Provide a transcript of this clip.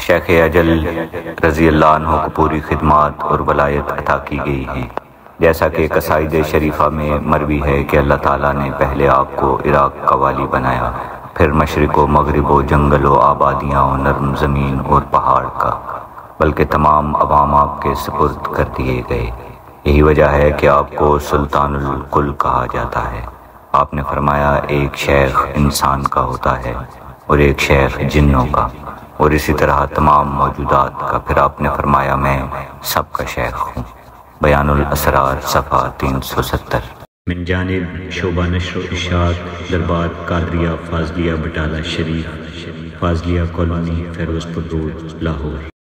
شیخ اجل رضی اللہ عنہ کو پوری خدمات اور ولایت عطا کی گئی ہیں، جیسا کہ قصائد شریفہ میں مروی ہے کہ اللہ تعالیٰ نے پہلے آپ کو عراق کا والی بنایا، پھر مشرق و مغرب و جنگل و آبادیاں و نرم زمین اور پہاڑ کا، بلکہ تمام عوام آپ کے سپرد کر دیے گئے۔ یہی وجہ ہے کہ آپ کو سلطان الکل کہا جاتا ہے۔ آپ نے فرمایا ایک شیخ انسان کا ہوتا ہے اور ایک شیخ جنوں کا، اور اسی طرح تمام موجودات کا۔ پھر آپ نے فرمایا میں سب کا شیخ ہوں۔ بیان الاسرار صفحہ 370۔ من جانب شعبہ نشر و اشاعت دربار قادریہ فاضلیہ بٹالہ شریف، فاضلیہ کالونی، فیروز پور روڈ، لاہور۔